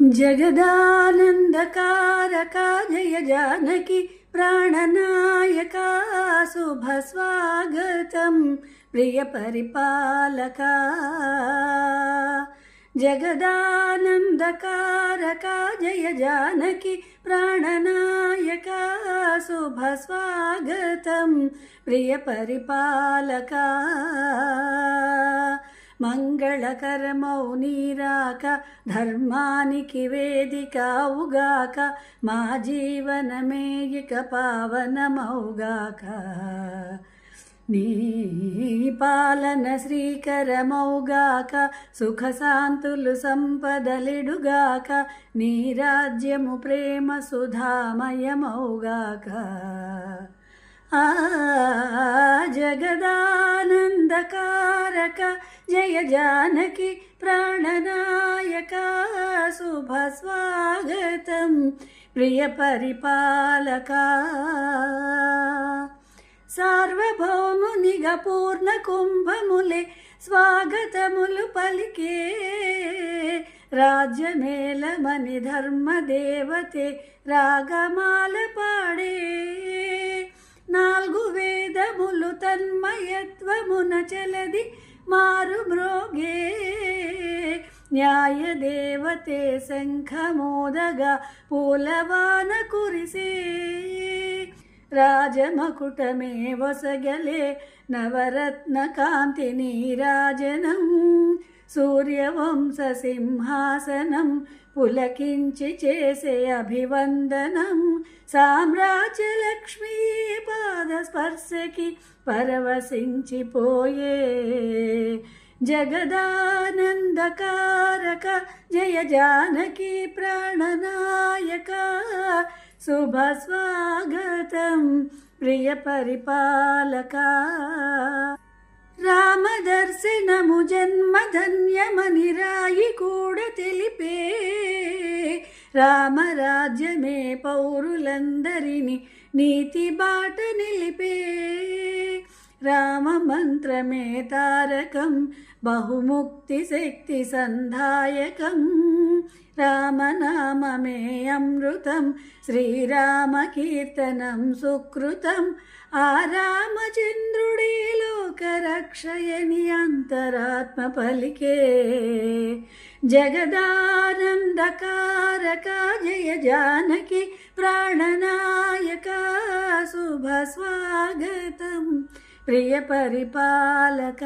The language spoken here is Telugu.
जगदानन्दकारका जय जानकी प्राणनायका शुभस्वागतं प्रियपरिपालका। जगदानन्दकारका जय जानकी प्राणनायका शुभस्वागतं प्रियपरिपालका। మంగళకరమౌ నీరాక ధర్మానికి వేదికవుగాక మా జీవనమే ఇక పావనమౌగాక। నీ పాలన శ్రీకరమౌగాక సుఖశాంతులు సంపదలిడుగాక నీ రాజ్యము ప్రేమ సుధామయమౌగాక। జగదానందకారక జయ జానకి ప్రాణనాయక శుభస్వాగతం ప్రియ పరిపాలక। సార్వభౌమునిగ పూర్ణ కుంభములే స్వాగతములు పలికే రాజ్యమేలమని ధర్మదేవతే రాగమాల పాడే। నాలుగు వేదములు తన్మయత్వమున చలది మారు మ్రోగే న్యాయ దేవతే శంఖమోదగా పూలవాన కురిసే। రాజమకుటమే వసగలే నవరత్న కాంతి నీరాజనం సూర్యవంశ సింహాసనం పులకించి చేసే అభివందనం। సామ్రాజ్యలక్ష్మీ పాద స్పర్శకి పరవశించిపోయే జగదానందకారక జయ జానకి ప్రాణనాయక శుభస్వాగతం ప్రియ పరిపాలక। రామదర్శనము జన్మధన్యమని రాయి కూడా తెలిపే రామరాజ్యమే పౌరులందరినీ నీతి బాట నిలిపే। రామ మంత్రమే తారకం బహుముక్తి శక్తి సంధాయకం రామనామమే అమృతం శ్రీరామ కీర్తనం సుకృతం। ఆ రామచంద్రుడే లోకరక్షయని అంతరాత్మ పలికే జగదానందకారక జయ జానకి ప్రాణనాయక శుభస్వాగతం ప్రియ పరిపాలక।